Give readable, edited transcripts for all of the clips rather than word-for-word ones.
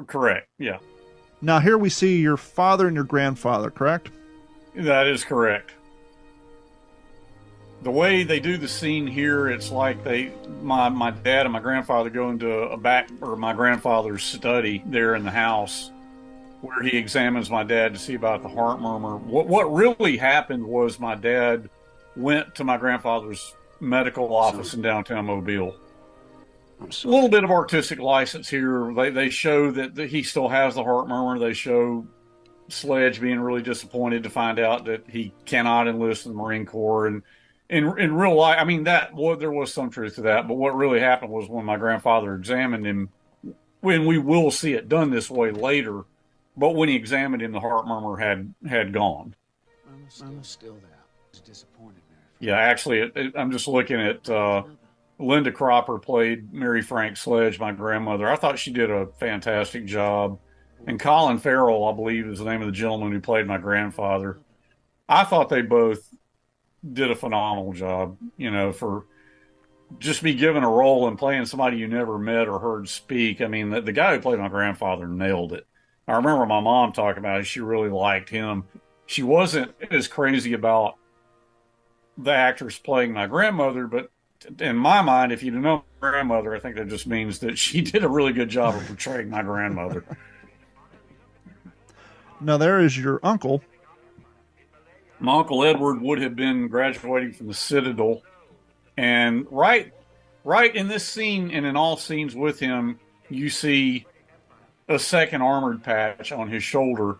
Correct. Yeah, Now here we see your father and your grandfather, correct? that is correct. The way they do the scene here, it's like my dad and my grandfather go into my grandfather's study there in the house, where he examines my dad to see about the heart murmur. What really happened was my dad went to my grandfather's medical office in downtown Mobile. A little bit of artistic license here. They show that he still has the heart murmur. They show Sledge being really disappointed to find out that he cannot enlist in the Marine Corps. And in real life, I mean, there was some truth to that. But what really happened was when my grandfather examined him, when we will see it done this way later, but when he examined him, the heart murmur had gone. I'm still there. I was disappointed, Mary. Yeah, actually, I'm just looking at Linda Cropper played Mary Frank Sledge, my grandmother. I thought she did a fantastic job. And Colin Farrell, I believe, is the name of the gentleman who played my grandfather. I thought they both did a phenomenal job, for just be given a role and playing somebody you never met or heard speak. I mean, the guy who played my grandfather nailed it. I remember my mom talking about it. She really liked him. She wasn't as crazy about the actress playing my grandmother, but in my mind, if you know my grandmother, I think that just means that she did a really good job of portraying my grandmother. Now there is your uncle. My Uncle Edward would have been graduating from the Citadel. And right in this scene and in all scenes with him, you see a second armored patch on his shoulder.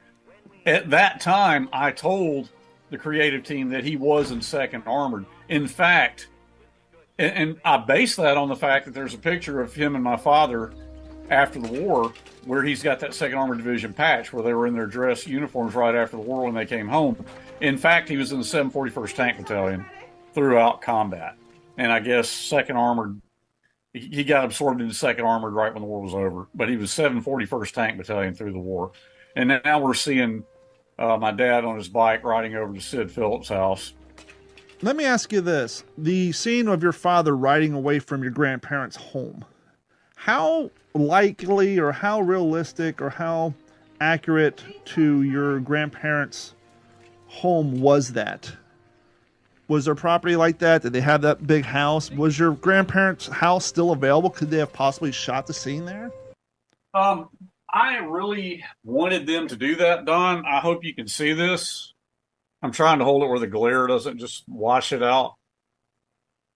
At that time, I told the creative team that he was in second armored. In fact, and I base that on the fact that there's a picture of him and my father after the war where he's got that second armored division patch where they were in their dress uniforms right after the war when they came home. In fact, he was in the 741st Tank Battalion throughout combat. And I guess second armored, he got absorbed into second armored right when the war was over. But he was 741st Tank Battalion through the war. And now we're seeing my dad on his bike riding over to Sid Phillips' house. Let me ask you this. The scene of your father riding away from your grandparents' home. How likely or how realistic or how accurate to your grandparents' home was that? Was their property like that? Did they have that big house? Was your grandparents' house still available? Could they have possibly shot the scene there? I really wanted them to do that, Don. I hope you can see this. I'm trying to hold it where the glare doesn't just wash it out.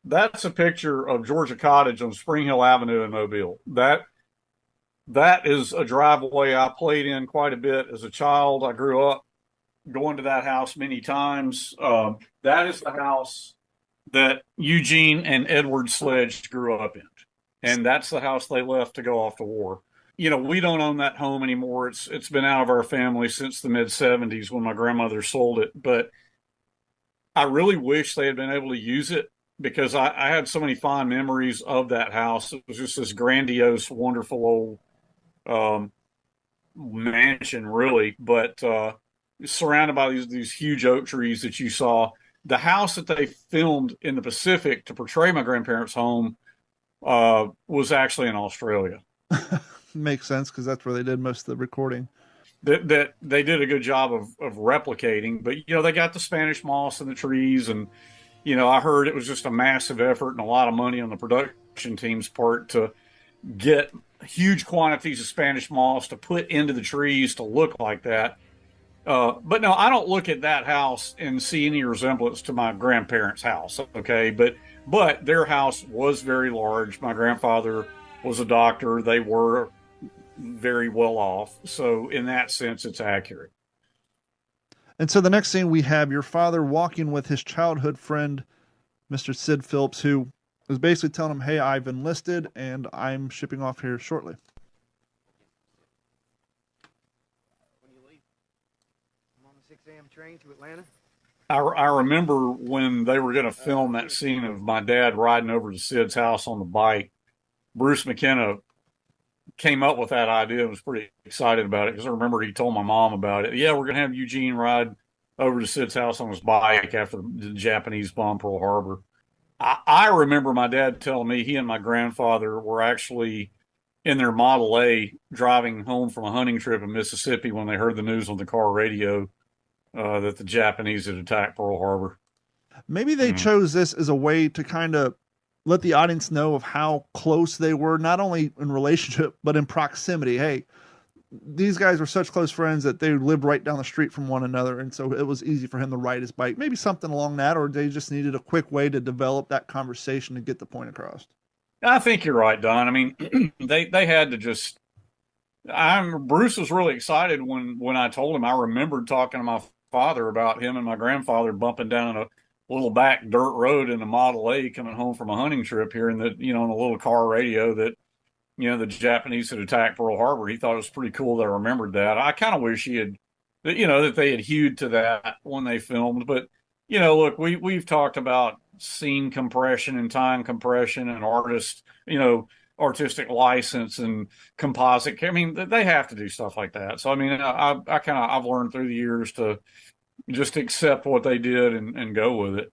That's a picture of Georgia Cottage on Spring Hill Avenue in Mobile. That is a driveway I played in quite a bit as a child. I grew up going to that house many times. That is the house that Eugene and Edward Sledge grew up in. And that's the house they left to go off to war. We don't own that home anymore. It's been out of our family since the mid-'70s when my grandmother sold it. But I really wish they had been able to use it because I had so many fond memories of that house. It was just this grandiose, wonderful old mansion, really. But surrounded by these huge oak trees that you saw. The house that they filmed in the Pacific to portray my grandparents' home was actually in Australia. Makes sense because that's where they did most of the recording. That they did a good job of replicating, but they got the Spanish moss in the trees, and I heard it was just a massive effort and a lot of money on the production team's part to get huge quantities of Spanish moss to put into the trees to look like that. But no, I don't look at that house and see any resemblance to my grandparents' house. Okay, but their house was very large. My grandfather was a doctor. They were very well off. So in that sense, it's accurate. And so the next scene we have your father walking with his childhood friend, Mr. Sid Phillips, who is basically telling him, hey, I've enlisted and I'm shipping off here shortly. When do you leave? I'm on the 6 a.m. train to Atlanta. I remember when they were going to film that scene of my dad riding over to Sid's house on the bike. Bruce McKenna came up with that idea and was pretty excited about it because I remember he told my mom about it. Yeah, we're going to have Eugene ride over to Sid's house on his bike after the Japanese bomb Pearl Harbor. I remember my dad telling me he and my grandfather were actually in their Model A driving home from a hunting trip in Mississippi when they heard the news on the car radio that the Japanese had attacked Pearl Harbor. Maybe they chose this as a way to kind of let the audience know of how close they were, not only in relationship, but in proximity. Hey, these guys were such close friends that they lived right down the street from one another. And so it was easy for him to ride his bike. Maybe something along that, or they just needed a quick way to develop that conversation to get the point across. I think you're right, Don. I mean, they had to just. Bruce was really excited when I told him. I remembered talking to my father about him and my grandfather bumping down a little back dirt road in a Model A coming home from a hunting trip here, and that on a little car radio that the Japanese had attacked Pearl Harbor. He thought it was pretty cool that I remembered that. I kind of wish he had, that they had hewed to that when they filmed. But look, we've talked about scene compression and time compression and artistic license and composite. I mean, they have to do stuff like that. So I mean, I've learned through the years to just accept what they did and go with it.